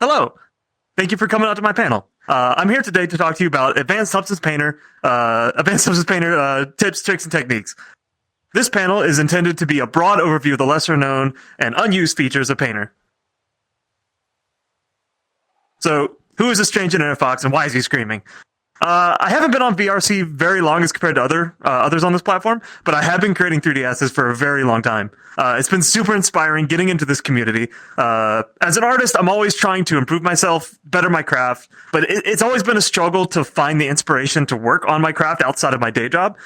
Hello. Thank you for coming out to my panel. I'm here today to talk to you about Advanced Substance Painter tips, tricks, and techniques. This panel is intended to be a broad overview of the lesser known and unused features of Painter. So, who is this strange internet fox and why is he screaming? I haven't been on VRC very long as compared to others on this platform, but I have been creating 3D assets for a very long time. It's been super inspiring getting into this community. As an artist, I'm always trying to improve myself, better my craft, but it's always been a struggle to find the inspiration to work on my craft outside of my day job.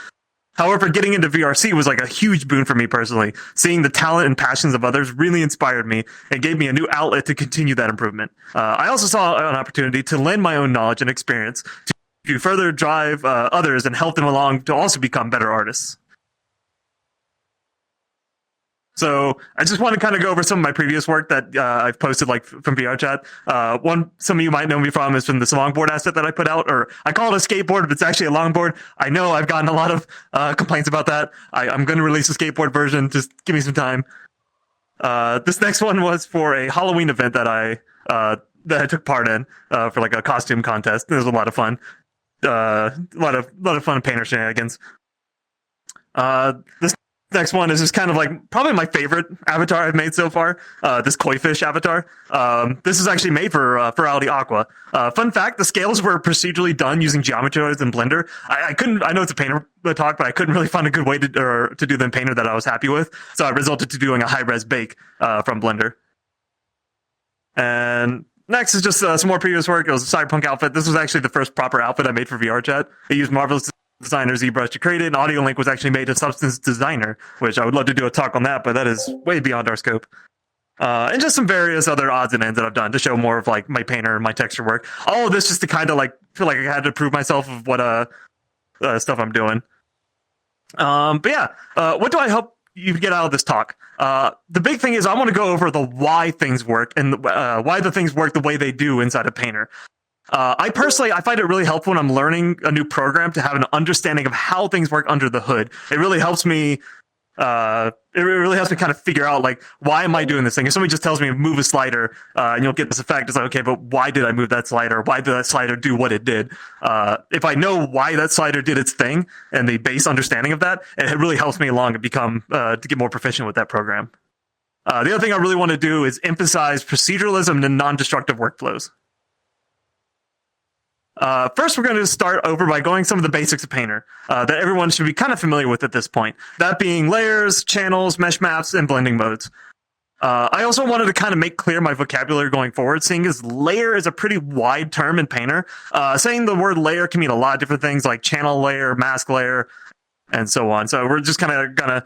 However, getting into VRC was like a huge boon for me personally. Seeing the talent and passions of others really inspired me and gave me a new outlet to continue that improvement. I also saw an opportunity to lend my own knowledge and experience to further drive others and help them along to also become better artists. So I just want to kind of go over some of my previous work that I've posted, like from VR chat. Some of you might know me from is from this longboard asset that I put out, or I call it a skateboard, but it's actually a longboard. I know I've gotten a lot of complaints about that. I'm going to release a skateboard version. Just give me some time. This next one was for a Halloween event that I took part in for like a costume contest. It was a lot of fun. A lot of fun Painter shenanigans. This next one is just kind of like probably my favorite avatar I've made so far. This koi fish avatar. This is actually made for Furality Aqua. Fun fact: the scales were procedurally done using geometry modes in Blender. I couldn't. I know it's a Painter talk, but I couldn't really find a good way to do the Painter that I was happy with. So I resulted to doing a high res bake from Blender. And next is just some more previous work. It was a cyberpunk outfit. This was actually the first proper outfit I made for VR chat. I used Marvelous Designer ZBrush to create it, and Audio Link was actually made to Substance Designer, which I would love to do a talk on that, but that is way beyond our scope. And just some various other odds and ends that I've done to show more of like my Painter and my texture work. All of this just to kind of like feel like I had to prove myself of what stuff I'm doing. But yeah, what do I hope you get out of this talk? The big thing is I want to go over the why things work and why the things work the way they do inside of Painter. I find it really helpful when I'm learning a new program to have an understanding of how things work under the hood. It really helps me. It really helps me kind of figure out like, why am I doing this thing? If somebody just tells me move a slider and you'll get this effect, it's like, okay, but why did I move that slider? Why did that slider do what it did? If I know why that slider did its thing and the base understanding of that, it really helps me along and to get more proficient with that program. The other thing I really want to do is emphasize proceduralism and non-destructive workflows. First, we're going to start over by going some of the basics of Painter that everyone should be kind of familiar with at this point. That being layers, channels, mesh maps, and blending modes. I also wanted to kind of make clear my vocabulary going forward, seeing as layer is a pretty wide term in Painter. Saying the word layer can mean a lot of different things like channel layer, mask layer, and so on. So we're just kind of gonna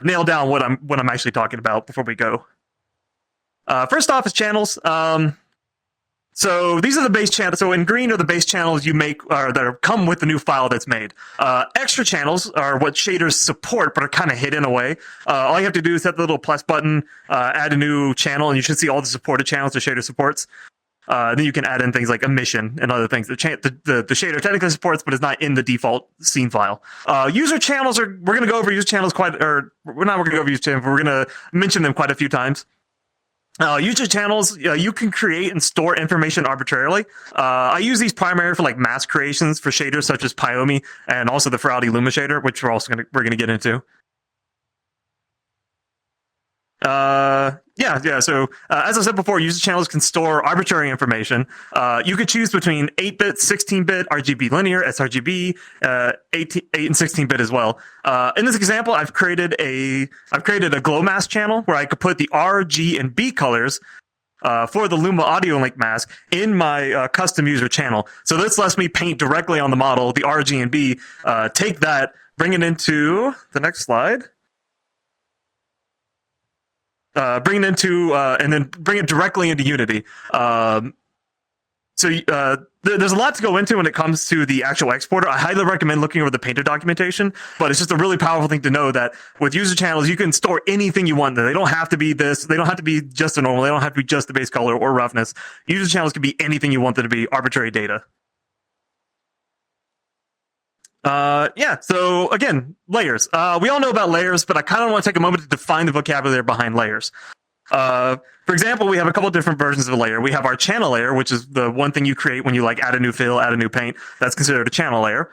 nail down what I'm actually talking about before we go. First off is channels. So these are the base channels. So in green are the base channels you make that come with the new file that's made. Extra channels are what shaders support, but are kind of hidden away. All you have to do is hit the little plus button, add a new channel, and you should see all the supported channels the shader supports. Then you can add in things like emission and other things that the shader technically supports, but is not in the default scene file. User channels we're going to go over user channels we're going to go over user channels, but we're going to mention them quite a few times. User channels, you can create and store information arbitrarily. I use these primarily for like mask creations for shaders such as Pyomi and also the Furality Luma shader, which we're gonna get into. So as I said before, user channels can store arbitrary information. You could choose between 8-bit, 16-bit, RGB linear, sRGB, 8 and 16-bit as well. In this example, I've created a glow mask channel where I could put the R, G, and B colors for the Luma Audio Link mask in my custom user channel. So this lets me paint directly on the model, the R, G, and B, take that, bring it into the next slide. Bring it into and then bring it directly into Unity. There's a lot to go into when it comes to the actual exporter. I highly recommend looking over the Painter documentation, but it's just a really powerful thing to know that with user channels, you can store anything you want. They don't have to be this. They don't have to be just a normal. They don't have to be just the base color or roughness. User channels can be anything you want them to be, arbitrary data. So again, layers. We all know about layers, but I kind of want to take a moment to define the vocabulary behind layers. For example, we have a couple different versions of a layer. We have our channel layer, which is the one thing you create when you like add a new fill, add a new paint. That's considered a channel layer.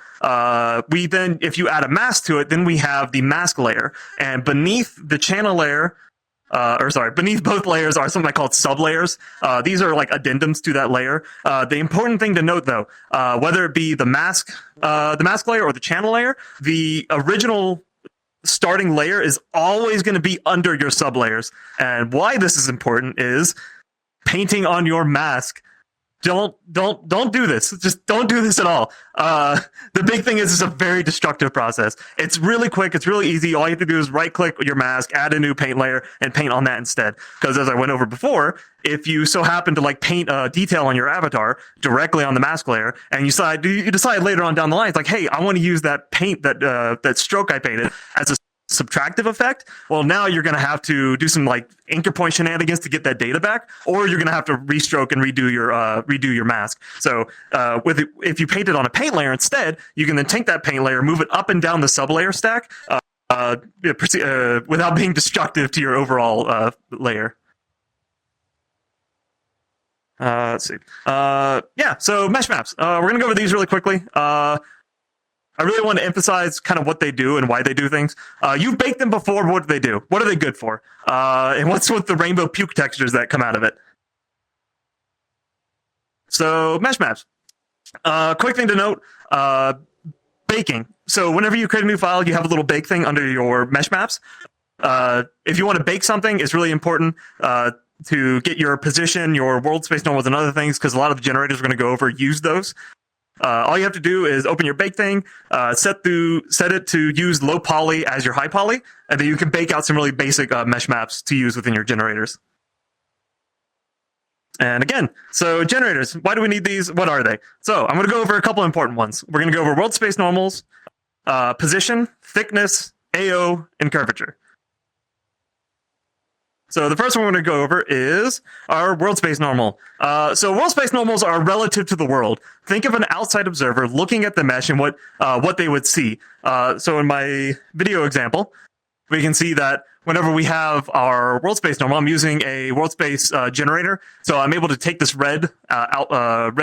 We then, if you add a mask to it, then we have the mask layer. And beneath the channel layer, beneath both layers are something I call sublayers. These are like addendums to that layer. The important thing to note, though, whether it be the mask layer or the channel layer, the original starting layer is always going to be under your sublayers. And why this is important is painting on your mask. Don't do this. Just don't do this at all. The big thing is it's a very destructive process. It's really quick. It's really easy. All you have to do is right click your mask, add a new paint layer, and paint on that instead. Because as I went over before, if you so happen to like paint a detail on your avatar directly on the mask layer, and you decide later on down the line, it's like, hey, I want to use that paint that stroke I painted as a subtractive effect. Well, now you're going to have to do some like anchor point shenanigans to get that data back, or you're going to have to restroke and redo your mask. So if you paint it on a paint layer instead, you can then take that paint layer, move it up and down the sublayer stack without being destructive to your overall layer. Let's see. So mesh maps. We're going to go over these really quickly. I really want to emphasize kind of what they do and why they do things. You've baked them before. What do they do? What are they good for? And what's with the rainbow puke textures that come out of it? So mesh maps. Quick thing to note, baking. So whenever you create a new file, you have a little bake thing under your mesh maps. If you want to bake something, it's really important to get your position, your world space normals, and other things, because a lot of the generators are going to go over use those. All you have to do is open your bake thing, set it to use low poly as your high poly, and then you can bake out some really basic mesh maps to use within your generators. And again, so generators, why do we need these? What are they? So I'm going to go over a couple important ones. We're going to go over world space normals, position, thickness, AO, and curvature. So the first one we're going to go over is our world space normal. So world space normals are relative to the world. Think of an outside observer looking at the mesh and what they would see. So in my video example, we can see that whenever we have our world space normal, I'm using a world space generator. So I'm able to take this red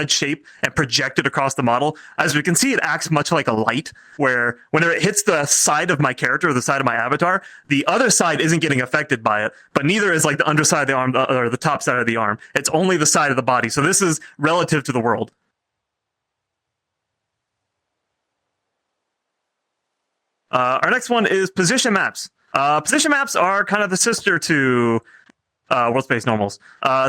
shape and project it across the model. As we can see, it acts much like a light, where whenever it hits the side of my character or the side of my avatar, the other side isn't getting affected by it, but neither is like the underside of the arm or the top side of the arm. It's only the side of the body. So this is relative to the world. Our next one is position maps. Position maps are kind of the sister to world space normals.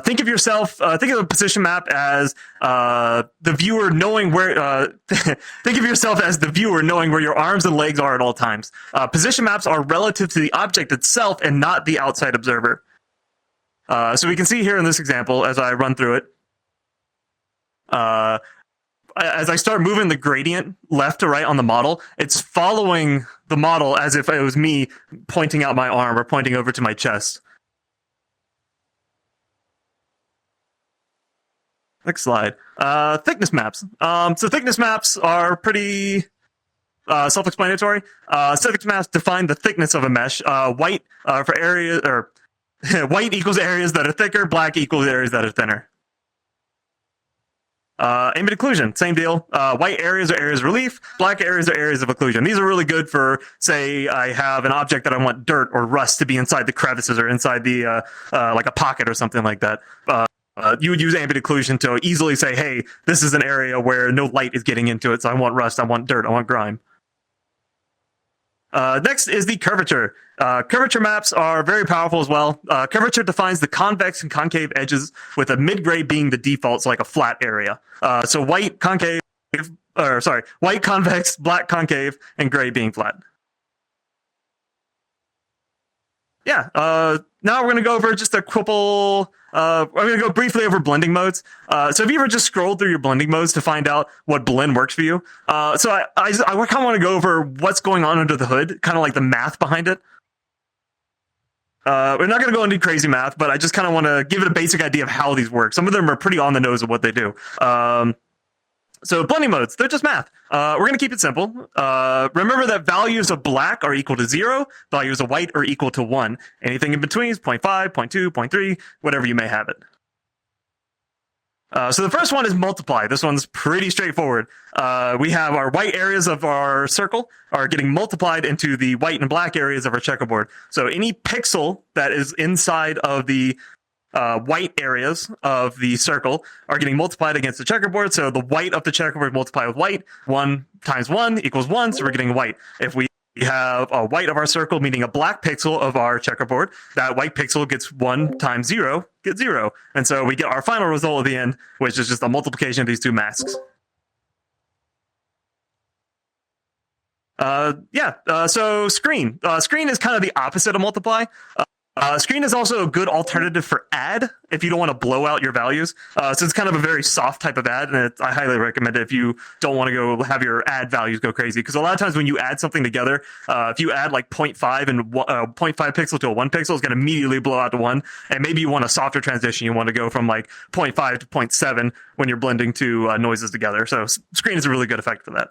Think of a position map as the viewer knowing where. Think of yourself as the viewer knowing where your arms and legs are at all times. Position maps are relative to the object itself and not the outside observer. So we can see here in this example, as I run through it, as I start moving the gradient left to right on the model, it's following the model as if it was me pointing out my arm or pointing over to my chest. Next slide. Thickness maps. So thickness maps are pretty self-explanatory. Thickness maps define the thickness of a mesh. White for areas, or white equals areas that are thicker. Black equals areas that are thinner. Ambient occlusion, same deal. White areas are areas of relief. Black areas are areas of occlusion. These are really good for, say, I have an object that I want dirt or rust to be inside the crevices or inside the like a pocket or something like that. You would use ambient occlusion to easily say, hey, this is an area where no light is getting into it, so I want rust, I want dirt, I want grime. Next is the curvature. Curvature maps are very powerful as well. Curvature defines the convex and concave edges, with a mid-grade being the default, so like a flat area. So white convex, black concave, and gray being flat. Yeah. Now we're going to go over just a couple. I'm going to go briefly over blending modes. So have you ever just scrolled through your blending modes to find out what blend works for you? So I kind of want to go over what's going on under the hood, kind of like the math behind it. We're not going to go into crazy math, but I just kind of want to give it a basic idea of how these work. Some of them are pretty on the nose of what they do. So blending modes, they're just math. We're going to keep it simple. Remember that values of black are equal to 0, values of white are equal to 1. Anything in between is 0.5, 0.2, 0.3, whatever you may have it. So the first one is multiply. This one's pretty straightforward. We have our white areas of our circle are getting multiplied into the white and black areas of our checkerboard. So any pixel that is inside of the white areas of the circle are getting multiplied against the checkerboard. So the white of the checkerboard multiplied with white, 1 times 1 equals 1, so we're getting white. If we have a white of our circle, meaning a black pixel of our checkerboard, that white pixel gets 1 times 0, gets 0. And so we get our final result at the end, which is just a multiplication of these two masks. So screen. Screen is kind of the opposite of multiply. Screen is also a good alternative for add if you don't want to blow out your values. So it's kind of a very soft type of add, and I highly recommend it if you don't want to go have your add values go crazy. Because a lot of times when you add something together, if you add like 0.5 and 0.5 pixel to a 1 pixel, it's going to immediately blow out to 1. And maybe you want a softer transition. You want to go from like 0.5 to 0.7 when you're blending two noises together. So screen is a really good effect for that.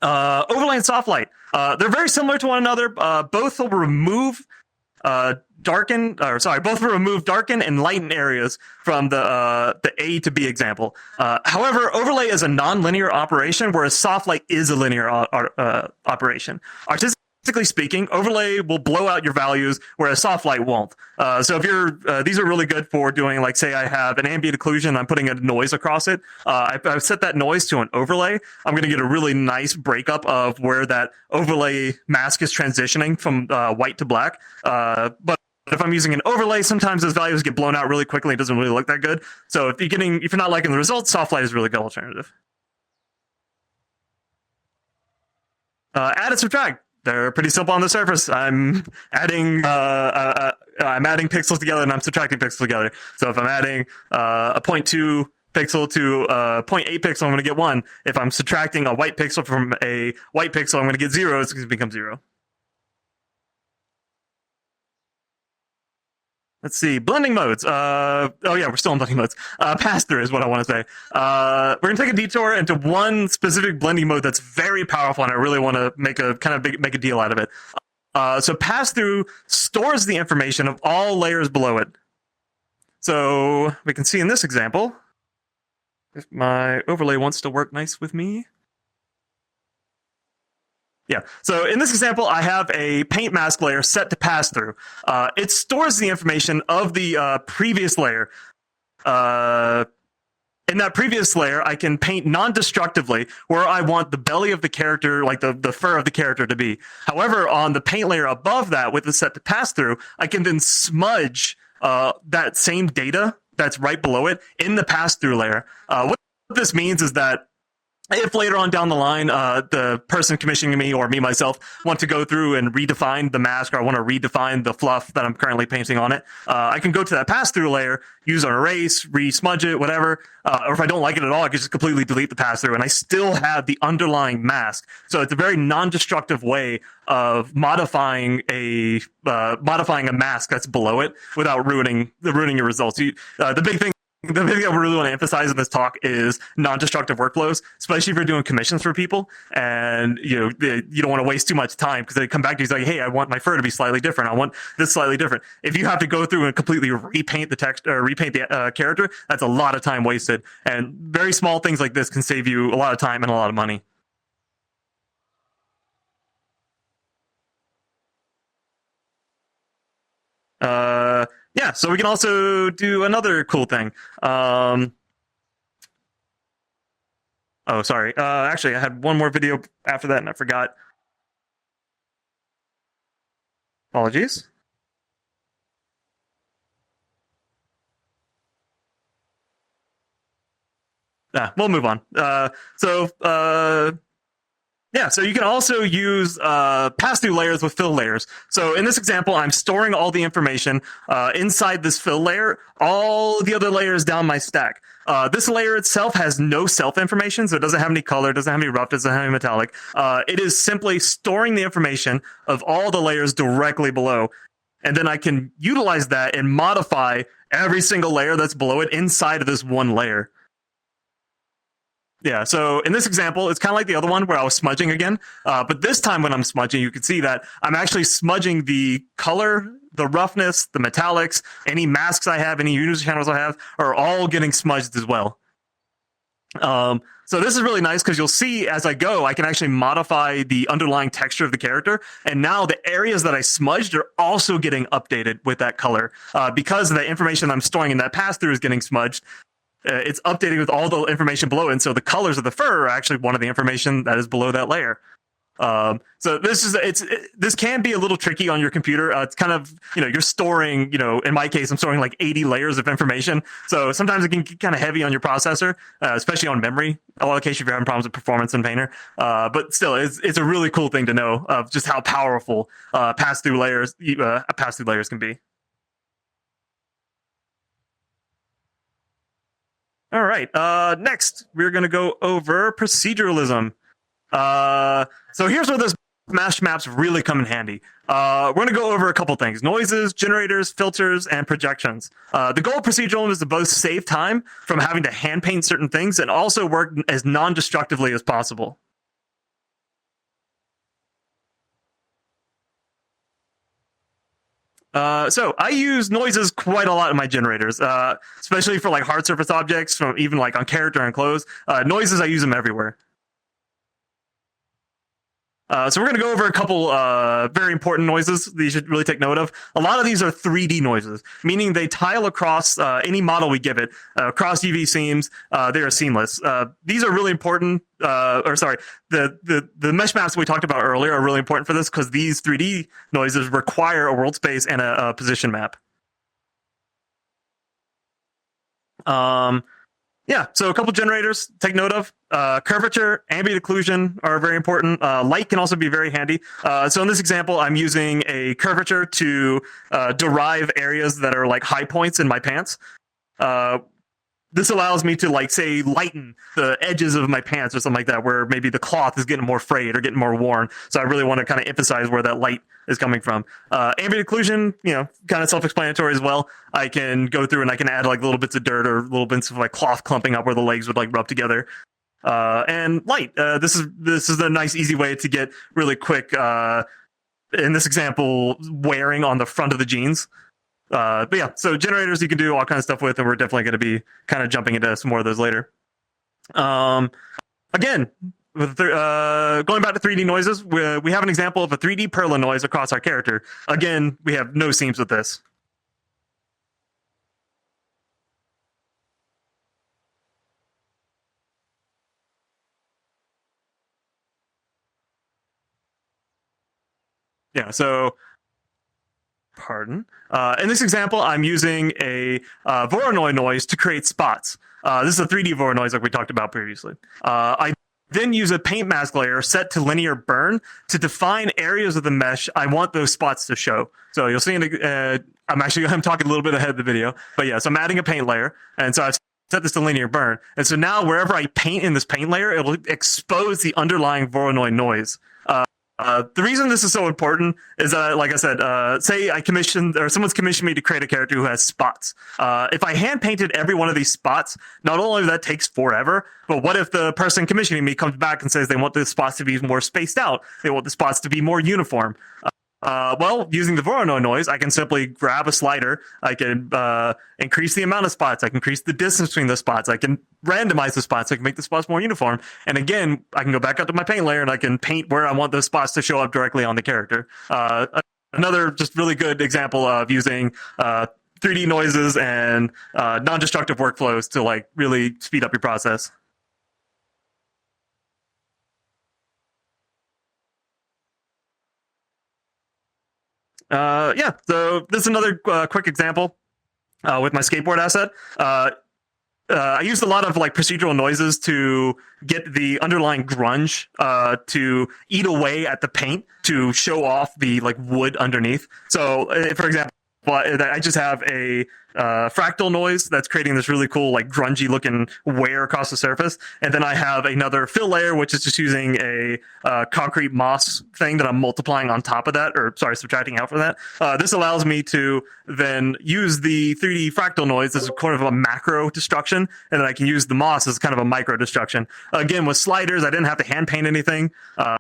Overlay and soft light. They're very similar to one another. Both will remove darken and lighten areas from the A to B example. However, overlay is a non-linear operation, whereas soft light is a linear operation. Artistically speaking, overlay will blow out your values, whereas soft light won't. So if you're, these are really good for doing, like, say I have an ambient occlusion, I'm putting a noise across it. I've set that noise to an overlay. I'm going to get a really nice breakup of where that overlay mask is transitioning from white to black. But if I'm using an overlay, sometimes those values get blown out really quickly. It doesn't really look that good. So if you're not liking the results, soft light is a really good alternative. Add and subtract. They're pretty simple on the surface. I'm adding pixels together and I'm subtracting pixels together. So if I'm adding a 0.2 pixel to a 0.8 pixel, I'm going to get 1. If I'm subtracting a white pixel from a white pixel, I'm going to get 0. It's going to become 0. Let's see, blending modes. We're still in blending modes. Pass-through is what I want to say. We're going to take a detour into one specific blending mode that's very powerful, and I really want to make a deal out of it. So pass-through stores the information of all layers below it. So we can see in this example, if my overlay wants to work nice with me. Yeah, so in this example, I have a paint mask layer set to pass through. It stores the information of the previous layer. In that previous layer, I can paint non-destructively where I want the belly of the character, like the fur of the character to be. However, on the paint layer above that with the set to pass through, I can then smudge that same data that's right below it in the pass through layer. What this means is that if later on down the line, the person commissioning me or me myself want to go through and redefine the mask, or I want to redefine the fluff that I'm currently painting on it, I can go to that pass-through layer, use an erase, re-smudge it, whatever. Or if I don't like it at all, I can just completely delete the pass-through, and I still have the underlying mask. So it's a very non-destructive way of modifying a mask that's below it without ruining your results. The big thing I really want to emphasize in this talk is non-destructive workflows, especially if you're doing commissions for people and you don't want to waste too much time because they come back to you and say, hey, I want my fur to be slightly different. I want this slightly different. If you have to go through and completely repaint the text or repaint the character, that's a lot of time wasted. And very small things like this can save you a lot of time and a lot of money. Yeah, so we can also do another cool thing. Oh, sorry. Actually, I had one more video after that and I forgot. Apologies. We'll move on. Yeah, so you can also use pass-through layers with fill layers. So in this example, I'm storing all the information inside this fill layer, all the other layers down my stack. This layer itself has no self-information, so it doesn't have any color, doesn't have any rough, doesn't have any metallic. It is simply storing the information of all the layers directly below. And then I can utilize that and modify every single layer that's below it inside of this one layer. Yeah, so in this example, it's kind of like the other one where I was smudging again. But this time when I'm smudging, you can see that I'm actually smudging the color, the roughness, the metallics, any masks I have, any user channels I have are all getting smudged as well. So this is really nice because you'll see as I go, I can actually modify the underlying texture of the character. And now the areas that I smudged are also getting updated with that color. Because the information I'm storing in that pass-through is getting smudged, it's updating with all the information below. And so the colors of the fur are actually one of the information that is below that layer. So this can be a little tricky on your computer. It's kind of, you're storing, in my case, I'm storing like 80 layers of information. So sometimes it can get kind of heavy on your processor, especially on memory allocation if you're having problems with performance in Painter. But still, it's a really cool thing to know of just how powerful pass-through layers can be. All right. Next, we're going to go over proceduralism. So here's where those mesh maps really come in handy. We're going to go over a couple things: noises, generators, filters, and projections. The goal of proceduralism is to both save time from having to hand paint certain things and also work as non-destructively as possible. So I use noises quite a lot in my generators, especially for like hard surface objects, from even like on character and clothes. Noises, I use them everywhere. So we're going to go over a couple very important noises that you should really take note of. A lot of these are 3D noises, meaning they tile across any model we give it, across UV seams. They are seamless. These are really important. The mesh maps we talked about earlier are really important for this because these 3D noises require a world space and a position map. Yeah, so a couple generators take note of. Curvature, ambient occlusion are very important. Light can also be very handy. So in this example, I'm using a curvature to derive areas that are like high points in my pants. This allows me to, like, say, lighten the edges of my pants or something like that, where maybe the cloth is getting more frayed or getting more worn. So I really want to kind of emphasize where that light is coming from. Ambient occlusion, kind of self-explanatory as well. I can go through and I can add like little bits of dirt or little bits of like cloth clumping up where the legs would like rub together. And light. This is a nice, easy way to get really quick. In this example, wearing on the front of the jeans. But yeah, so generators you can do all kinds of stuff with, and we're definitely going to be kind of jumping into some more of those later. Again, with going back to 3D noises, we have an example of a 3D Perla noise across our character. Again, we have no seams with this. Yeah, so pardon. In this example, I'm using a Voronoi noise to create spots. This is a 3D Voronoi like we talked about previously. I then use a paint mask layer set to linear burn to define areas of the mesh I want those spots to show. So you'll see, I'm talking a little bit ahead of the video, but yeah, so I'm adding a paint layer, and so I've set this to linear burn. And so now wherever I paint in this paint layer, it will expose the underlying Voronoi noise. The reason this is so important is that, like I said, say I commissioned, or someone's commissioned me to create a character who has spots. If I hand painted every one of these spots, not only that takes forever, but what if the person commissioning me comes back and says they want the spots to be more spaced out? They want the spots to be more uniform. Well, using the Voronoi noise, I can simply grab a slider. I can increase the amount of spots. I can increase the distance between the spots. I can randomize the spots. I can make the spots more uniform. And again, I can go back up to my paint layer and I can paint where I want those spots to show up directly on the character. Another just really good example of using 3D noises and non-destructive workflows to like really speed up your process. Yeah, so this is another quick example with my skateboard asset. I used a lot of like procedural noises to get the underlying grunge to eat away at the paint to show off the like wood underneath. So, for example, I just have a fractal noise that's creating this really cool, like grungy looking wear across the surface. And then I have another fill layer, which is just using a concrete moss thing that I'm multiplying on top of that, or sorry, subtracting out from that. This allows me to then use the 3D fractal noise as kind of a macro destruction, and then I can use the moss as kind of a micro destruction. Again, with sliders, I didn't have to hand paint anything. And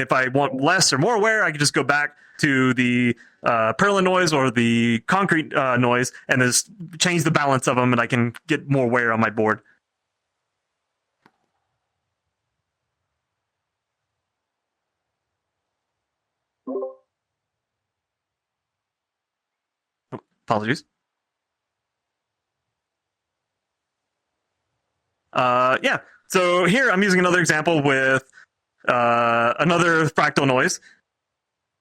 if I want less or more wear, I can just go back to the Perlin noise or the concrete noise and just change the balance of them, and I can get more wear on my board. Apologies. Yeah, so here I'm using another example with another fractal noise.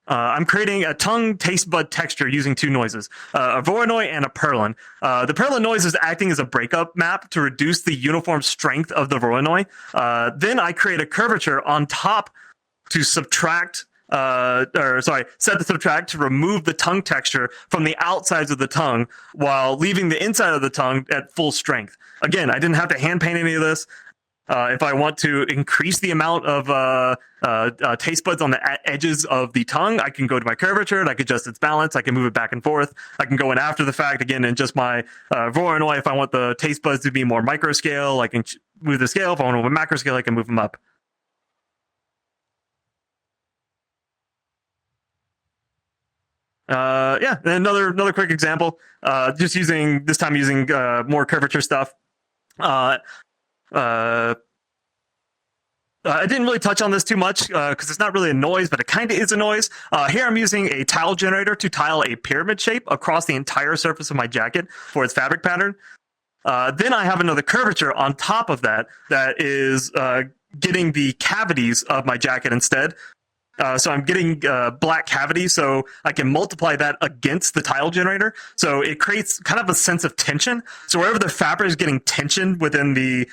I'm creating a tongue taste bud texture using two noises, a Voronoi and a Perlin. The Perlin noise is acting as a breakup map to reduce the uniform strength of the Voronoi. Then I create a curvature on top to subtract, set the subtract to remove the tongue texture from the outsides of the tongue while leaving the inside of the tongue at full strength. Again, I didn't have to hand paint any of this. If I want to increase the amount of taste buds on the edges of the tongue, I can go to my curvature and I can adjust its balance. I can move it back and forth. I can go in after the fact again and just my Voronoi. If I want the taste buds to be more micro scale, I can move the scale. If I want to move a macro scale, I can move them up. Yeah, and another quick example. Just using more curvature stuff. I didn't really touch on this too much because it's not really a noise, but it kind of is a noise. Here I'm using a tile generator to tile a pyramid shape across the entire surface of my jacket for its fabric pattern. Then I have another curvature on top of that is getting the cavities of my jacket instead. So I'm getting black cavities, so I can multiply that against the tile generator. So it creates kind of a sense of tension. So wherever the fabric is getting tension within the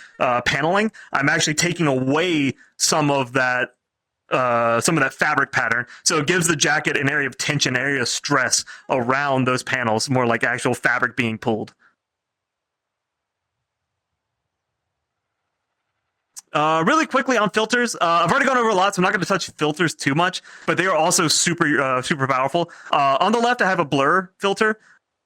paneling, I'm actually taking away some of that fabric pattern. So it gives the jacket an area of tension, area of stress around those panels, more like actual fabric being pulled. Really quickly on filters, I've already gone over a lot, so I'm not going to touch filters too much, but they are also super powerful. On the left, I have a blur filter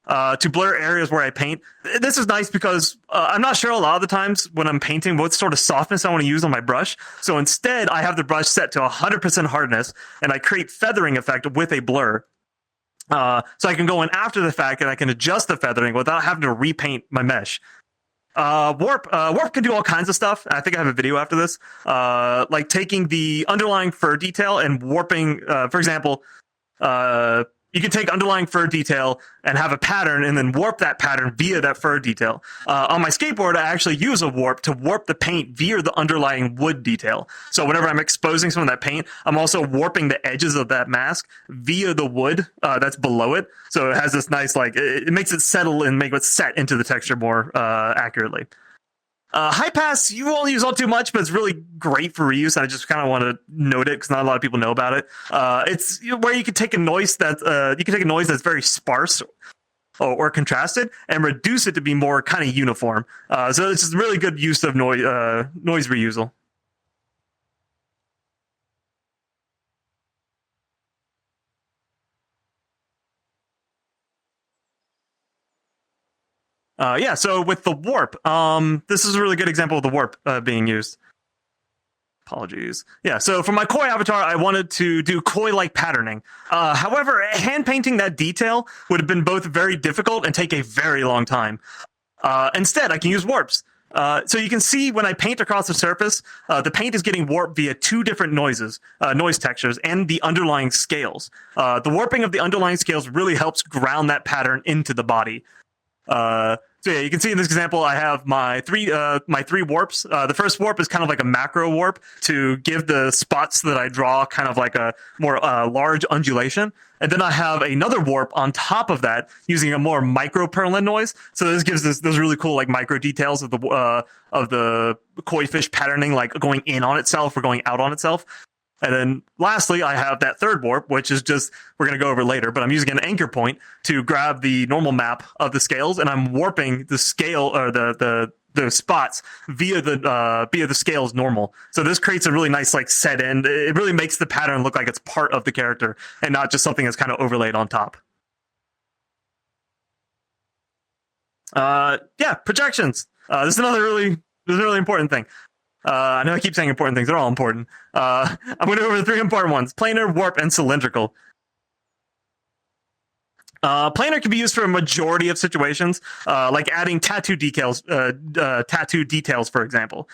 to blur areas where I paint. This is nice because I'm not sure a lot of the times when I'm painting what sort of softness I want to use on my brush. So instead, I have the brush set to 100% hardness, and I create feathering effect with a blur. So I can go in after the fact, and I can adjust the feathering without having to repaint my mesh. Warp can do all kinds of stuff. I think I have a video after this, like taking the underlying fur detail and warping. For example, you can take underlying fur detail and have a pattern and then warp that pattern via that fur detail. On my skateboard, I actually use a warp to warp the paint via the underlying wood detail. So whenever I'm exposing some of that paint, I'm also warping the edges of that mask via the wood that's below it. So it has this nice, like, it makes it settle and make it set into the texture more accurately. High pass, you won't use all too much, but it's really great for reuse. I just kind of want to note it because not a lot of people know about it. It's where you can take a noise that's very sparse or contrasted and reduce it to be more kind of uniform. So it's just really good use of noise reusal. Yeah, so with the warp, this is a really good example of the warp being used. Apologies. Yeah, so for my koi avatar, I wanted to do koi-like patterning. However, hand painting that detail would have been both very difficult and take a very long time. Instead, I can use warps. So you can see when I paint across the surface, the paint is getting warped via two different noise textures, and the underlying scales. The warping of the underlying scales really helps ground that pattern into the body. So yeah, you can see in this example, I have my three warps. The first warp is kind of like a macro warp to give the spots that I draw kind of like a more large undulation. And then I have another warp on top of that using a more micro Perlin noise. So this gives those really cool like micro details of the koi fish patterning, like going in on itself or going out on itself. And then lastly, I have that third warp, which is just, we're going to go over later, but I'm using an anchor point to grab the normal map of the scales, and I'm warping the scale, or the spots via the scales normal. So this creates a really nice like set end. It really makes the pattern look like it's part of the character and not just something that's kind of overlaid on top. Yeah, projections. This is another really important thing. I know I keep saying important things. They're all important. I'm going to go over the three important ones: planar, warp, and cylindrical. Planar can be used for a majority of situations, like adding tattoo details, for example.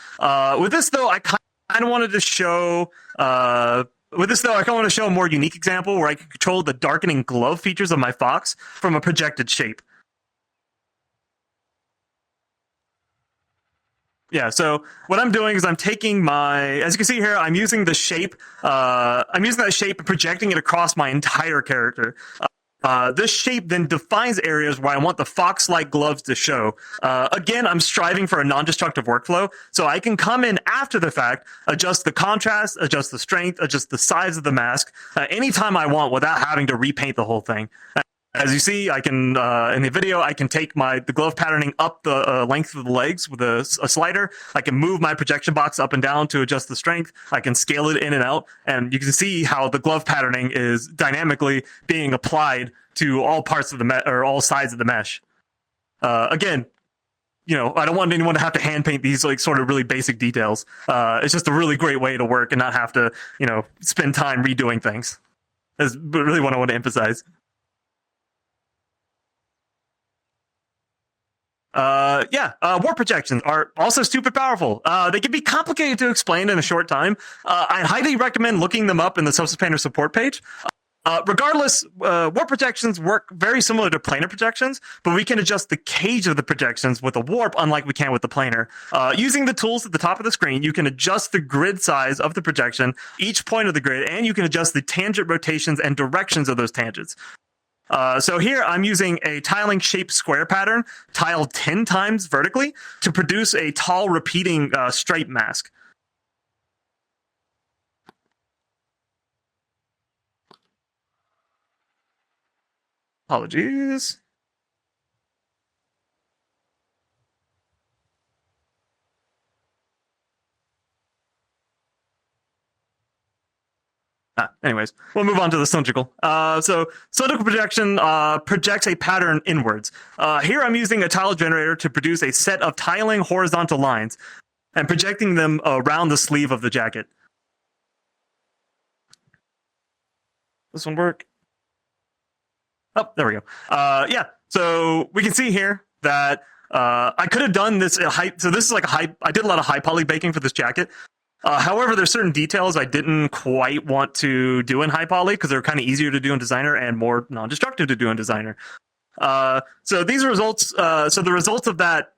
With this, though, I kind of wanted to show... With this, though, I kind of want to show a more unique example where I can control the darkening glove features of my fox from a projected shape. Yeah, so what I'm doing is I'm taking my, as you can see here, I'm using the shape, I'm using that shape and projecting it across my entire character. This shape then defines areas where I want the fox-like gloves to show. Again, I'm striving for a non-destructive workflow, so I can come in after the fact, adjust the contrast, adjust the strength, adjust the size of the mask, anytime I want without having to repaint the whole thing. As you see, I can, in the video, I can take the glove patterning up the length of the legs with a slider. I can move my projection box up and down to adjust the strength. I can scale it in and out. And you can see how the glove patterning is dynamically being applied to all parts of the or all sides of the mesh. Again, you know, I don't want anyone to have to hand paint these like sort of really basic details. It's just a really great way to work and not have to, you know, spend time redoing things. That's really what I want to emphasize. Warp projections are also stupid powerful. They can be complicated to explain in a short time. I highly recommend looking them up in the Substance Painter support page. Regardless, warp projections work very similar to planar projections, but we can adjust the cage of the projections with a warp, unlike we can with the planar. Using the tools at the top of the screen, you can adjust the grid size of the projection, each point of the grid, and you can adjust the tangent rotations and directions of those tangents. So here I'm using a tiling shape square pattern, tiled 10 times vertically, to produce a tall repeating stripe mask. Apologies. Anyways, we'll move on to the cylindrical. So cylindrical projection projects a pattern inwards. Here I'm using a tile generator to produce a set of tiling horizontal lines and projecting them around the sleeve of the jacket. This one work? Oh, there we go. Yeah, so we can see here that I could have done this at high. So this is like I did a lot of high poly baking for this jacket. However, there's certain details I didn't quite want to do in high poly because they're kind of easier to do in Designer and more non-destructive to do in Designer. So these results, so the results of that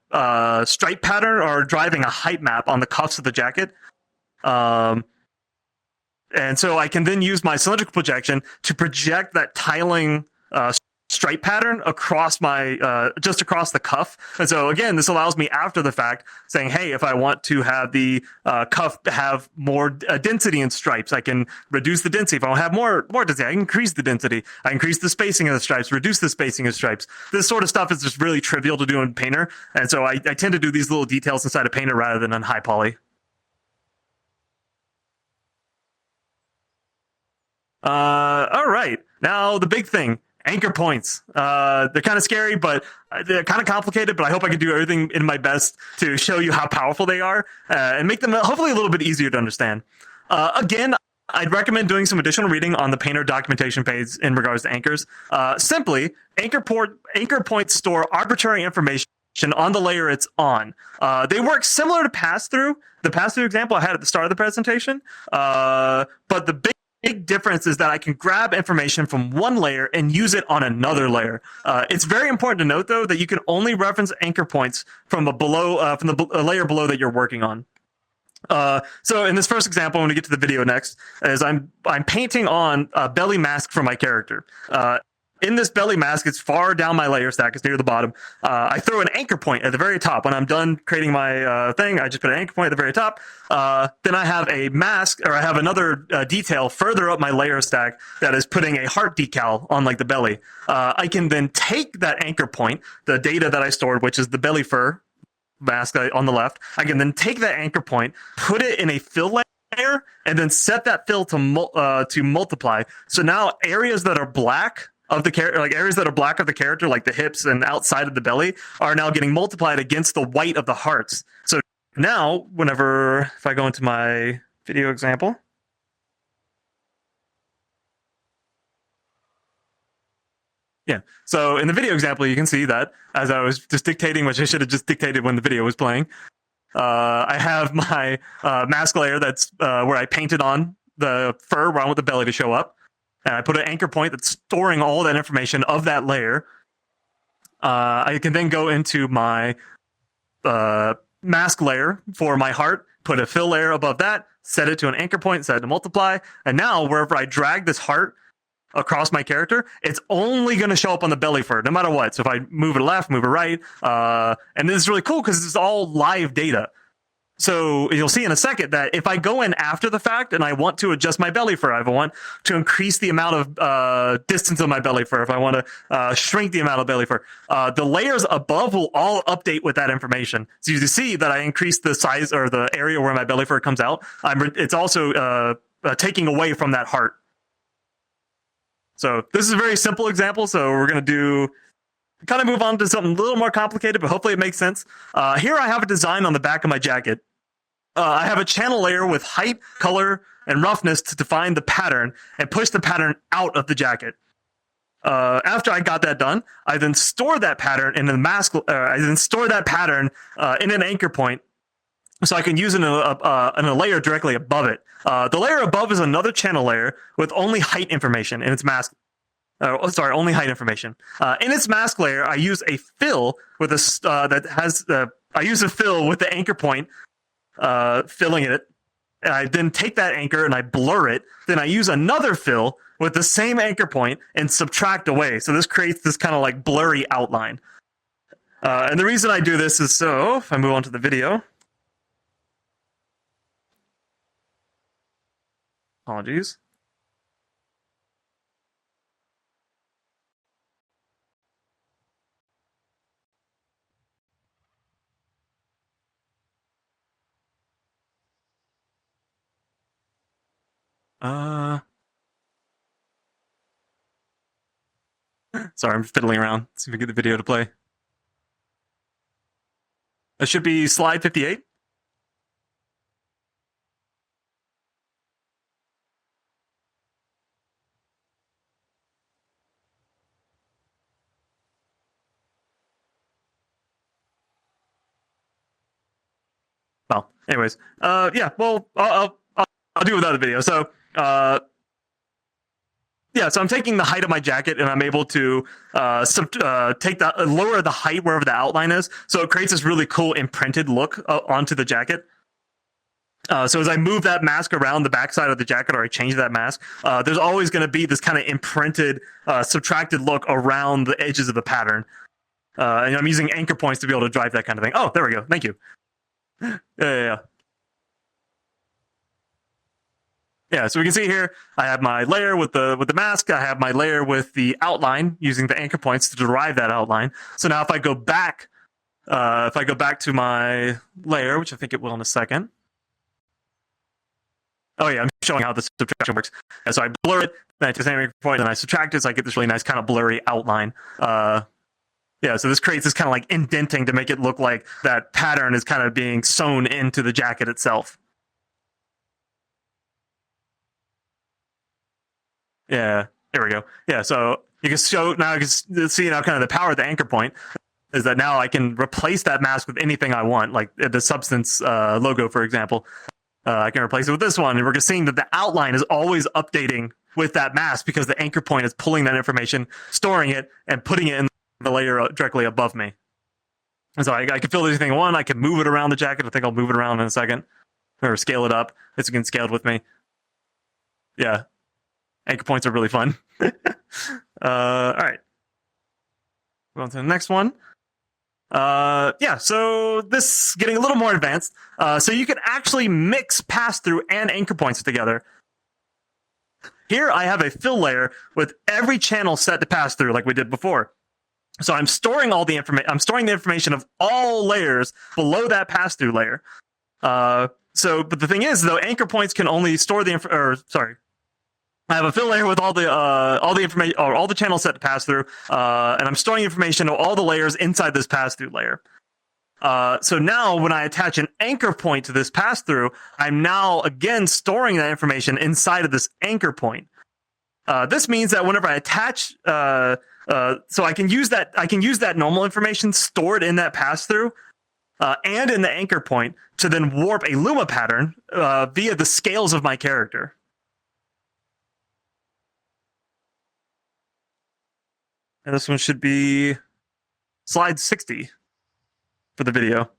stripe pattern are driving a height map on the cuffs of the jacket. And so I can then use my cylindrical projection to project that tiling stripe pattern across my just across the cuff. And so again, this allows me after the fact saying, hey, if I want to have the cuff have more density in stripes, I can reduce the density. If I want to have more density, I can increase the density. I increase the spacing of the stripes, reduce the spacing of stripes. This sort of stuff is just really trivial to do in Painter. And so I tend to do these little details inside of Painter rather than on high poly. All right, now the big thing. Anchor points. They're kind of scary, but they're kind of complicated, but I hope I can do everything in my best to show you how powerful they are and make them hopefully a little bit easier to understand. Again, I'd recommend doing some additional reading on the Painter documentation page in regards to anchors. Simply, anchor points store arbitrary information on the layer it's on. They work similar to pass-through, the pass-through example I had at the start of the presentation, but the big difference is that I can grab information from one layer and use it on another layer. It's very important to note, though, that you can only reference anchor points from the layer below that you're working on. So in this first example, when we get to the video next, is I'm painting on a belly mask for my character. in this belly mask, it's far down my layer stack. It's near the bottom. I throw an anchor point at the very top. When I'm done creating my thing, I just put an anchor point at the very top. Then I have a mask, or I have another detail further up my layer stack that is putting a heart decal on like the belly. I can then take that anchor point, the data that I stored, which is the belly fur mask on the left. I can then take that anchor point, put it in a fill layer, and then set that fill to multiply. So now areas that are black of the character, like areas that are black of the character, like the hips and outside of the belly, are now getting multiplied against the white of the hearts. So now, if I go into my video example, yeah. So in the video example, you can see that as I was just dictating, which I should have just dictated when the video was playing, I have my mask layer that's where I painted on the fur where I want the belly to show up. And I put an anchor point that's storing all that information of that layer. I can then go into my mask layer for my heart, put a fill layer above that, set it to an anchor point, set it to multiply. And now wherever I drag this heart across my character, it's only going to show up on the belly fur, no matter what. So if I move it left, move it right, and this is really cool because it's all live data. So you'll see in a second that if I go in after the fact and I want to adjust my belly fur, if I want to increase the amount of distance of my belly fur, if I want to shrink the amount of belly fur, the layers above will all update with that information. So you see that I increased the size or the area where my belly fur comes out. It's also taking away from that heart. So this is a very simple example. So we're going to kind of move on to something a little more complicated, but hopefully it makes sense. Here I have a design on the back of my jacket. I have a channel layer with height, color, and roughness to define the pattern and push the pattern out of the jacket. After I got that done, I then store that pattern in the mask. I then store that pattern in an anchor point, so I can use it in a layer directly above it. The layer above is another channel layer with only height information in its mask. Only height information. In its mask layer, I use a fill with I use a fill with the anchor point filling it. And I then take that anchor and I blur it. Then I use another fill with the same anchor point and subtract away. So this creates this kind of like blurry outline. And the reason I do this is so, if I move on to the video. Apologies. Sorry, I'm fiddling around. See if we get the video to play. That should be slide 58. Well, anyways, yeah. Well, I'll do it without the video. So, yeah, so I'm taking the height of my jacket and I'm able to lower the height wherever the outline is. So it creates this really cool imprinted look onto the jacket. So as I move that mask around the backside of the jacket, or I change that mask, there's always going to be this kind of imprinted, subtracted look around the edges of the pattern. And I'm using anchor points to be able to drive that kind of thing. Oh, there we go. Thank you. Yeah. Yeah, so we can see here, I have my layer with the mask. I have my layer with the outline, using the anchor points to derive that outline. So now if I go back to my layer, which I think it will in a second. Oh yeah, I'm showing how the subtraction works. Yeah, so I blur it, then I take the same anchor point, and I subtract it, so I get this really nice kind of blurry outline. Yeah, so this creates this kind of like indenting to make it look like that pattern is kind of being sewn into the jacket itself. Yeah, there we go. Yeah, so you can see now kind of the power of the anchor point is that now I can replace that mask with anything I want, like the Substance logo, for example. I can replace it with this one, and we're seeing that the outline is always updating with that mask because the anchor point is pulling that information, storing it, and putting it in the layer directly above me. And so I can fill anything I want. I can move it around the jacket. I think I'll move it around in a second, or scale it up. It's again scaled with me. Yeah. Anchor points are really fun. All right. Go on to the next one. Yeah, so this getting a little more advanced. So you can actually mix pass-through and anchor points together. Here I have a fill layer with every channel set to pass through like we did before. So I'm storing all the information. I'm storing the information of all layers below that pass-through layer. But the thing is, though, anchor points can only store I have a fill layer with all the information, or all the channels set to pass through, and I'm storing information of all the layers inside this pass-through layer. So now when I attach an anchor point to this pass-through, I'm now again storing that information inside of this anchor point. This means that whenever I attach, so I can use that normal information stored in that pass-through and in the anchor point to then warp a Luma pattern via the scales of my character. And this one should be slide 60 for the video.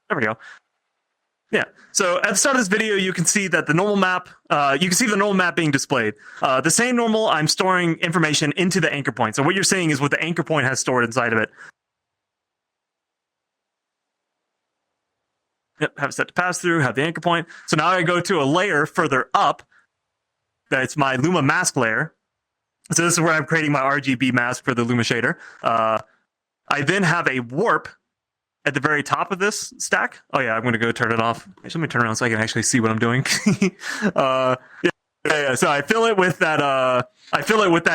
There we go. Yeah. So at the start of this video, you can see that the normal map, being displayed. The same normal, I'm storing information into the anchor point. So what you're seeing is what the anchor point has stored inside of it. Yep, have it set to pass through, have the anchor point. So now I go to a layer further up. That's my Luma mask layer. So this is where I'm creating my RGB mask for the Luma shader. I then have a warp at the very top of this stack. Oh yeah, I'm going to go turn it off. Actually, let me turn it around so I can actually see what I'm doing. Yeah. So I fill it with that.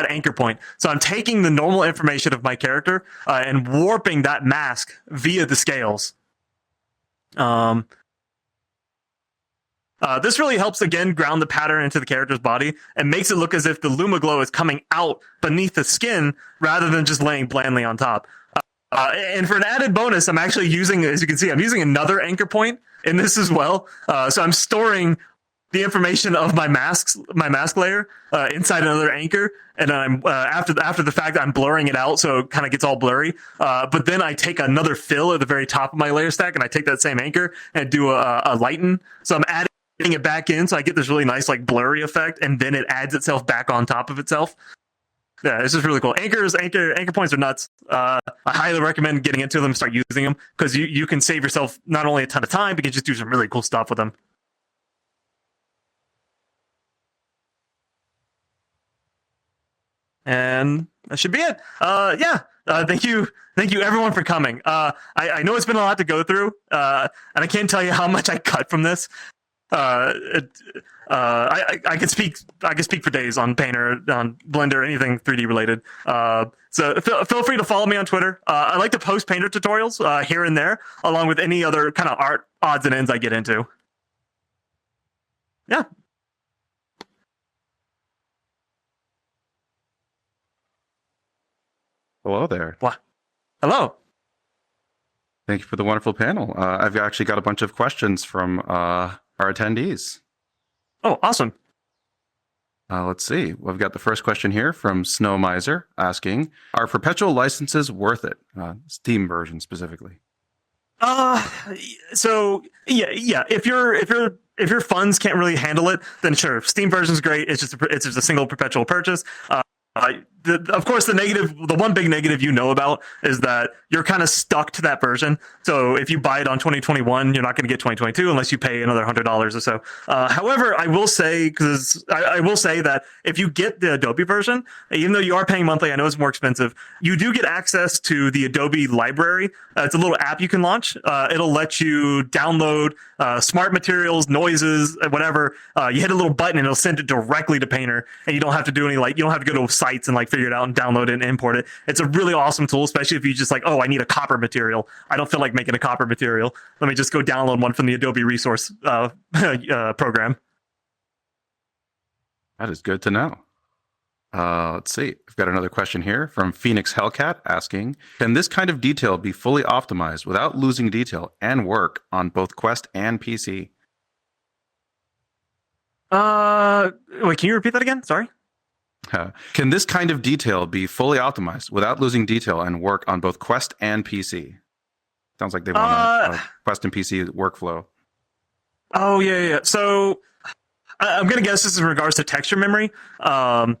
Anchor point. So I'm taking the normal information of my character and warping that mask via the scales. This really helps, again, ground the pattern into the character's body and makes it look as if the Luma glow is coming out beneath the skin rather than just laying blandly on top. And for an added bonus, I'm actually using, as you can see, I'm using another anchor point in this as well. So I'm storing the information of my mask layer inside another anchor, and I'm after the fact I'm blurring it out so it kind of gets all blurry. But then I take another fill at the very top of my layer stack, and I take that same anchor and do a lighten. So I'm adding it back in, so I get this really nice like blurry effect, and then it adds itself back on top of itself. Yeah, this is really cool. Anchor points are nuts. I highly recommend getting into them and start using them because you can save yourself not only a ton of time, but you can just do some really cool stuff with them. And that should be it. Thank you everyone for coming. I know it's been a lot to go through, and I can't tell you how much I cut from this. I could speak for days on Painter, on Blender, anything 3D related. So feel free to follow me on Twitter. I like to post Painter tutorials here and there, along with any other kind of art odds and ends I get into. Yeah. Hello there. What? Hello. Thank you for the wonderful panel. I've actually got a bunch of questions from our attendees. Oh, awesome. Let's see. We've got the first question here from Snow Miser asking, are perpetual licenses worth it? Steam version specifically. So yeah. If your funds can't really handle it, then sure. Steam version's great. It's just a single perpetual purchase. Of course, the one big negative about is that you're kind of stuck to that version. So if you buy it on 2021, you're not going to get 2022 unless you pay another $100 or so. However, I will say that if you get the Adobe version, even though you are paying monthly, I know it's more expensive, you do get access to the Adobe library. It's a little app you can launch. It'll let you download smart materials, noises, whatever. You hit a little button and it'll send it directly to Painter, and you don't have to do any you don't have to go to sites and figure it out and download it and import it. It's a really awesome tool, especially if you just I need a copper material. I don't feel like making a copper material. Let me just go download one from the Adobe resource program. That is good to know. Let's see. I've got another question here from Phoenix Hellcat asking, can this kind of detail be fully optimized without losing detail and work on both Quest and PC? Wait, can you repeat that again? Sorry. Can this kind of detail be fully optimized without losing detail and work on both Quest and PC? Sounds like they want a Quest and PC workflow. Oh yeah. So I'm gonna guess this is in regards to texture memory. Kind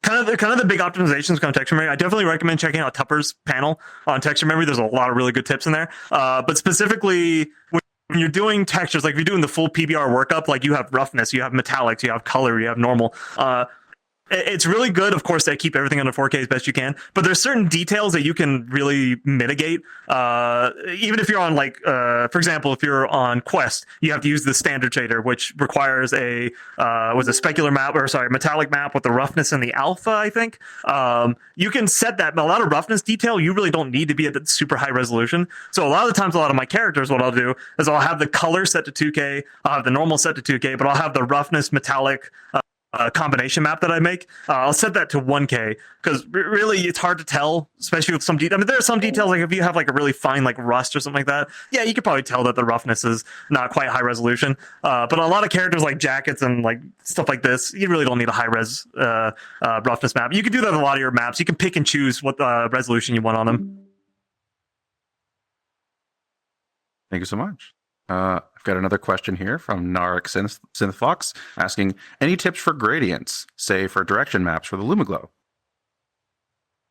of the big optimizations on texture memory. I definitely recommend checking out Tupper's panel on texture memory. There's a lot of really good tips in there. But specifically when you're doing textures, like if you're doing the full PBR workup, like you have roughness, you have metallics, you have color, you have normal. It's really good, of course, to keep everything under 4K as best you can. But there's certain details that you can really mitigate. Even if you're on, like, for example, if you're on Quest, you have to use the standard shader, which requires a specular map, or sorry, metallic map with the roughness and the alpha, I think. You can set that, but a lot of roughness detail, you really don't need to be at super high resolution. So a lot of the times, a lot of my characters, what I'll do is I'll have the color set to 2K, I'll have the normal set to 2K, but I'll have the roughness metallic combination map that I make. I'll set that to 1K because really it's hard to tell, especially with some detail. I mean, there are some details, like if you have like a really fine like rust or something like that, yeah, you could probably tell that the roughness is not quite high resolution. But a lot of characters like jackets and like stuff like this, you really don't need a high res roughness map. You can do that with a lot of your maps. You can pick and choose what resolution you want on them. Thank you so much. I've got another question here from Narek Synthfox asking, any tips for gradients, say for direction maps for the Lumiglow?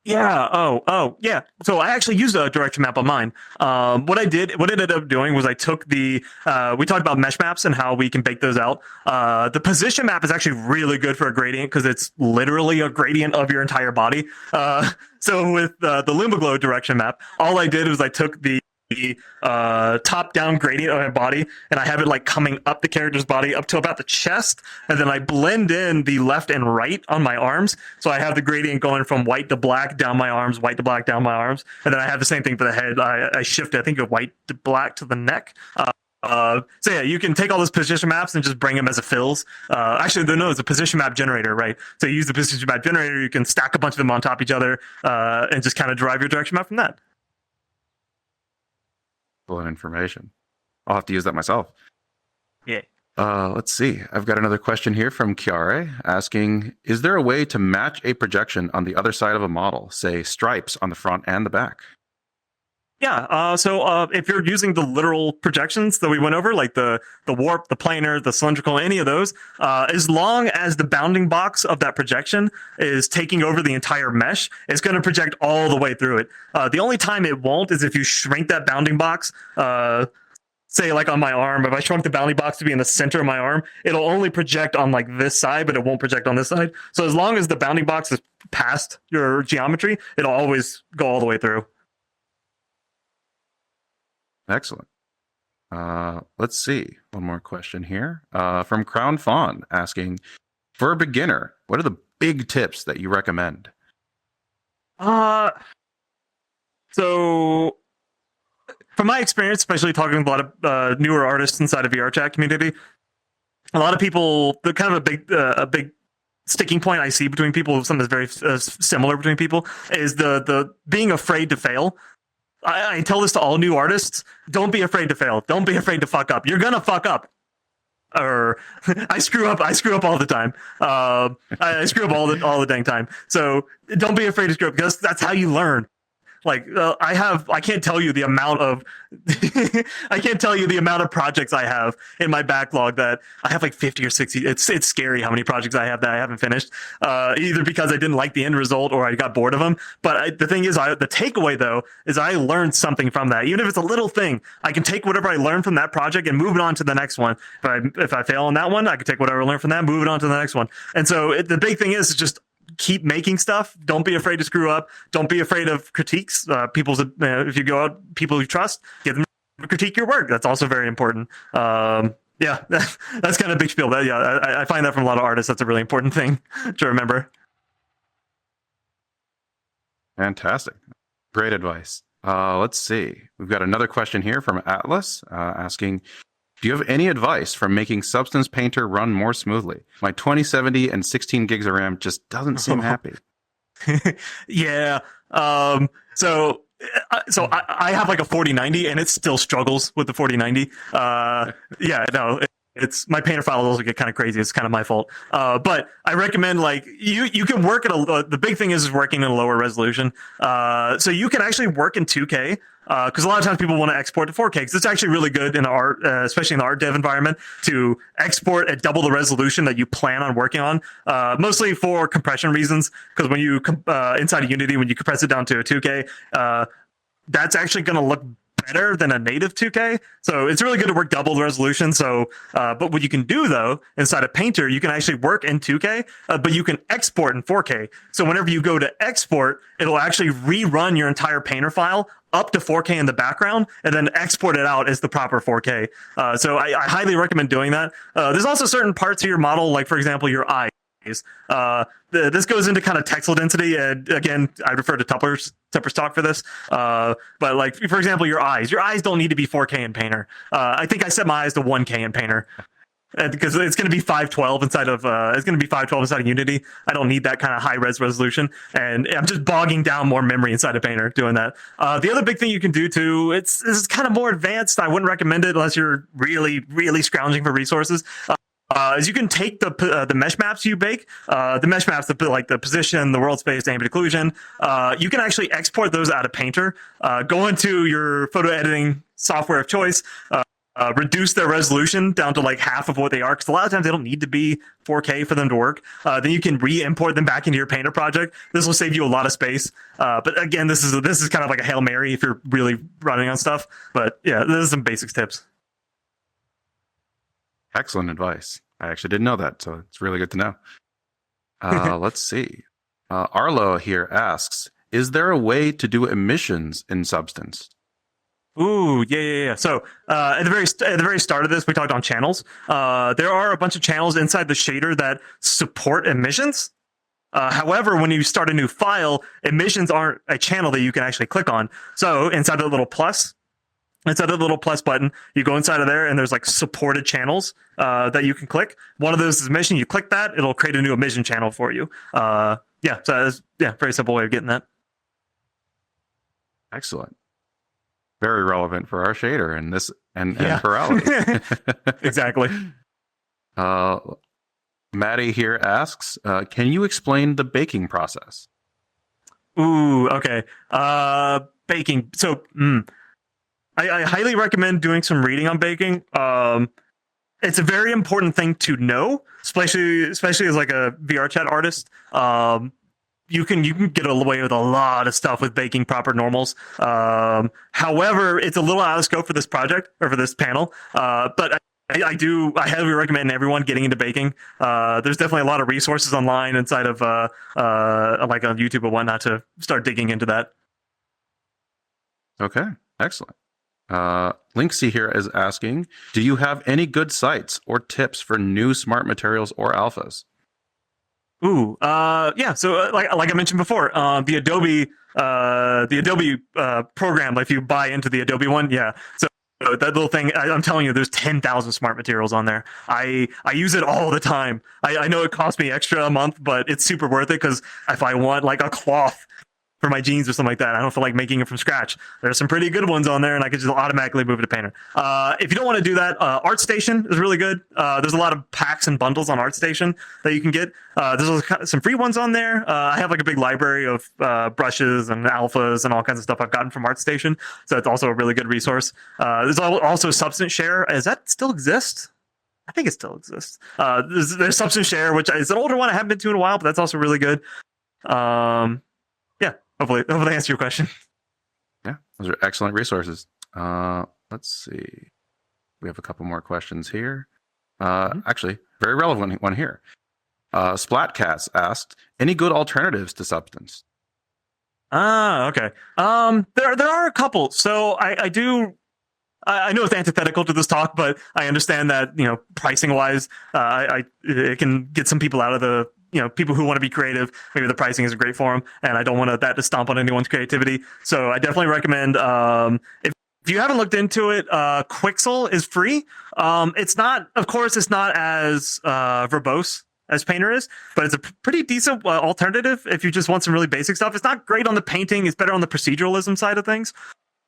Yeah. Oh, yeah. So I actually used a direction map on mine. What I ended up doing was I took we talked about mesh maps and how we can bake those out. The position map is actually really good for a gradient because it's literally a gradient of your entire body. So with the Lumiglow direction map, all I did was I took the top-down gradient of my body, and I have it like coming up the character's body up to about the chest, and then I blend in the left and right on my arms. So I have the gradient going from white to black down my arms, white to black down my arms, and then I have the same thing for the head. I shift, I think, of white to black to the neck. So yeah, you can take all those position maps and just bring them as a fills. Actually, no, it's a position map generator, right? So you use the position map generator, you can stack a bunch of them on top of each other, and just kind of derive your direction map from that. Information. I'll have to use that myself. Yeah. Let's see. I've got another question here from Chiare asking, is there a way to match a projection on the other side of a model, say stripes on the front and the back? Yeah. So if you're using the literal projections that we went over, like the warp, the planar, the cylindrical, any of those, as long as the bounding box of that projection is taking over the entire mesh, it's going to project all the way through it. The only time it won't is if you shrink that bounding box. Say like on my arm, if I shrunk the bounding box to be in the center of my arm, it'll only project on like this side, but it won't project on this side. So as long as the bounding box is past your geometry, it'll always go all the way through. Excellent. Let's see. One more question here from Crown Fawn asking, for a beginner, what are the big tips that you recommend? So from my experience, especially talking with a lot of newer artists inside of VRChat community, a lot of people, the kind of a big sticking point I see between people, something that's very similar between people, is the being afraid to fail. I tell this to all new artists: don't be afraid to fail. Don't be afraid to fuck up. You're gonna fuck up. Or I screw up all the time. I screw up all the dang time. So don't be afraid to screw up, because that's how you learn. Like I can't tell you the amount of projects I have in my backlog. That I have like 50 or 60. It's scary how many projects I have that I haven't finished, either because I didn't like the end result or I got bored of them. But the thing is, the takeaway though is I learned something from that. Even if it's a little thing, I can take whatever I learned from that project and move it on to the next one. If I fail on that one, I can take whatever I learned from that, move it on to the next one. And so the big thing is just keep making stuff. Don't be afraid to screw up. Don't be afraid of critiques. If you go out, people you trust, get them to critique your work. That's also very important. Yeah, that's kind of a big spiel. I find that from a lot of artists. That's a really important thing to remember. Fantastic. Great advice. Let's see. We've got another question here from Atlas asking, do you have any advice for making Substance Painter run more smoothly? My 2070 and 16 gigs of RAM just doesn't seem happy. Yeah. So I have like a 4090 and it still struggles with the 4090. Yeah, no, it's my painter files also get kind of crazy. It's kind of my fault. But I recommend like you can work at the big thing is working in a lower resolution. So you can actually work in 2K. Because a lot of times people want to export to 4K. Because it's actually really good in art, especially in the art dev environment, to export at double the resolution that you plan on working on. Mostly for compression reasons. Because when you inside of Unity, when you compress it down to a 2K, that's actually going to look better than a native 2K. So it's really good to work double the resolution. So, but what you can do though, inside of Painter, you can actually work in 2K, but you can export in 4K. So whenever you go to export, it'll actually rerun your entire Painter file up to 4K in the background and then export it out as the proper 4K. So I highly recommend doing that. There's also certain parts of your model, like for example, your eyes. This goes into kind of texel density, and again, I refer to Tupper's talk for this. But like, for example, your eyes don't need to be 4K in Painter. I think I set my eyes to 1K in Painter because it's going to be 512 inside of Unity. I don't need that kind of high res resolution, and I'm just bogging down more memory inside of Painter doing that. The other big thing you can do too, this is kind of more advanced. I wouldn't recommend it unless you're really, really scrounging for resources. Is you can take the mesh maps you bake, the mesh maps, the position, the world space, ambient occlusion. You can actually export those out of Painter. Go into your photo editing software of choice, reduce their resolution down to like half of what they are, because a lot of times they don't need to be 4K for them to work. Then you can re-import them back into your Painter project. This will save you a lot of space. But again, this is kind of like a Hail Mary if you're really running on stuff. But yeah, this is some basics tips. Excellent advice. I actually didn't know that, so it's really good to know. Let's see. Arlo here asks, is there a way to do emissions in Substance? Ooh, yeah. So at the very start of this, we talked on channels. There are a bunch of channels inside the shader that support emissions. However, when you start a new file, emissions aren't a channel that you can actually click on. So inside the little plus button, you go inside of there and there's like supported channels that you can click. One of those is emission. You click that, it'll create a new emission channel for you. So that's, very simple way of getting that. Excellent. Very relevant for our shader and Furality. Exactly. Maddie here asks, can you explain the baking process? Ooh, okay. Baking. So, I highly recommend doing some reading on baking. It's a very important thing to know, especially as like a VR chat artist. You can get away with a lot of stuff with baking proper normals. However, it's a little out of scope for this project or for this panel. But I highly recommend everyone getting into baking. There's definitely a lot of resources online inside of like on YouTube and whatnot to start digging into that. Okay, excellent. Linksy here is asking, do you have any good sites or tips for new smart materials or alphas? Ooh, yeah. So like I mentioned before, the Adobe program, like if you buy into the Adobe one, yeah. So that little thing, I'm telling you, there's 10,000 smart materials on there. I use it all the time. I know it costs me extra a month, but it's super worth it because if I want like a cloth for my jeans or something like that, I don't feel like making it from scratch. There's some pretty good ones on there, and I could just automatically move it to Painter. If you don't want to do that, ArtStation is really good. There's a lot of packs and bundles on ArtStation that you can get. There's some free ones on there. I have like a big library of brushes and alphas and all kinds of stuff I've gotten from ArtStation, so it's also a really good resource. There's also Substance Share. Does that still exist? I think it still exists. There's Substance Share, which is an older one I haven't been to in a while, but that's also really good. Hopefully I answer your question. Yeah, those are excellent resources. Let's see. We have a couple more questions here. Actually, very relevant one here. Splatcats asked, any good alternatives to Substance? Okay. There are a couple. So I know it's antithetical to this talk, but I understand that, pricing wise, it can get some people out of the, people who want to be creative. Maybe the pricing isn't great for them, and I don't want that to stomp on anyone's creativity. So I definitely recommend, if you haven't looked into it, Quixel is free. It's not as verbose as Painter is, but it's a pretty decent alternative if you just want some really basic stuff. It's not great on the painting. It's better on the proceduralism side of things.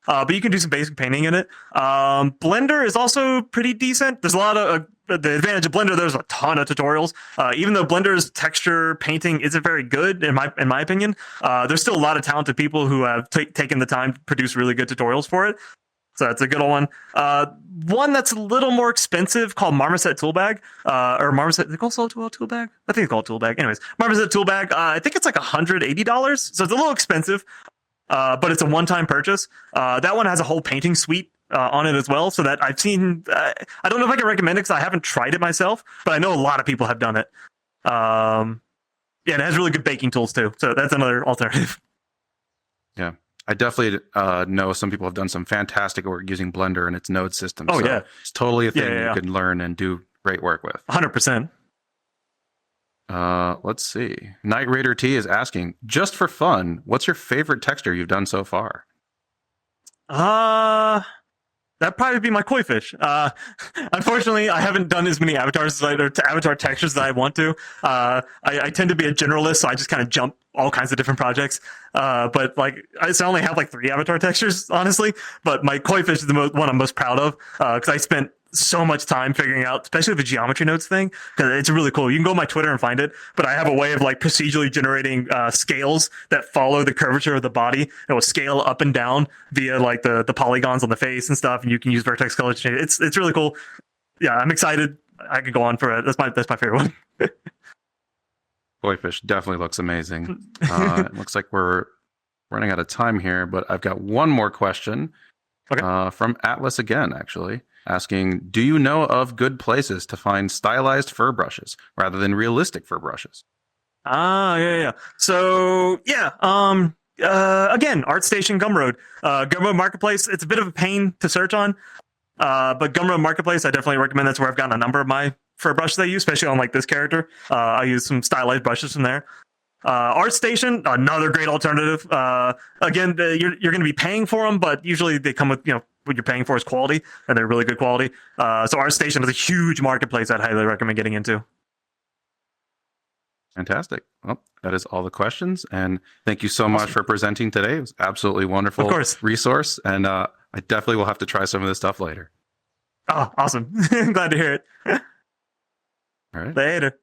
But you can do some basic painting in it. Blender is also pretty decent. There's a lot of the advantage of Blender, there's a ton of tutorials. Even though Blender's texture painting isn't very good, in my opinion, there's still a lot of talented people who have taken the time to produce really good tutorials for it. So that's a good one. One that's a little more expensive called Marmoset Toolbag, or Marmoset. Is it called Toolbag? I think it's called Toolbag. Anyways, Marmoset Toolbag. I think it's like $180, so it's a little expensive, but it's a one-time purchase. That one has a whole painting suite on it as well. So that I've seen. I don't know if I can recommend it because I haven't tried it myself, but I know a lot of people have done it. Yeah, and it has really good baking tools too. So that's another alternative. Yeah. I definitely know some people have done some fantastic work using Blender and its node system. Oh, so yeah. It's totally a thing Yeah. you can learn and do great work with. 100%. Let's see. Night Raider T is asking, just for fun, what's your favorite texture you've done so far? That'd probably be my koi fish. Unfortunately, I haven't done as many avatars or avatar textures as I want to. I tend to be a generalist, so I just kind of jump all kinds of different projects. But like, I only have like 3 avatar textures, honestly. But my koi fish is the one I'm most proud of because I spent so much time figuring out, especially the geometry nodes thing, because it's really cool. You can go on my Twitter and find it, but I have a way of like procedurally generating scales that follow the curvature of the body. It will scale up and down via like the polygons on the face and stuff, and you can use vertex color to change it. It's really cool. Yeah, I'm excited. I could go on for it. That's my favorite one. Koi fish definitely looks amazing. It looks like we're running out of time here, but I've got one more question from Atlas again, actually. Asking, do you know of good places to find stylized fur brushes rather than realistic fur brushes? Yeah. So, yeah. Again, ArtStation, Gumroad. Gumroad Marketplace, it's a bit of a pain to search on. But Gumroad Marketplace, I definitely recommend. That's where I've gotten a number of my fur brushes I use, especially on like this character. I use some stylized brushes from there. ArtStation, another great alternative. Again, you're going to be paying for them, but usually they come with, what you're paying for is quality, and they're really good quality. So ArtStation is a huge marketplace I'd highly recommend getting into. Fantastic. Well, that is all the questions. And thank you so much for presenting today. It was absolutely wonderful resource. And I definitely will have to try some of this stuff later. Oh, awesome. Glad to hear it. All right. Later.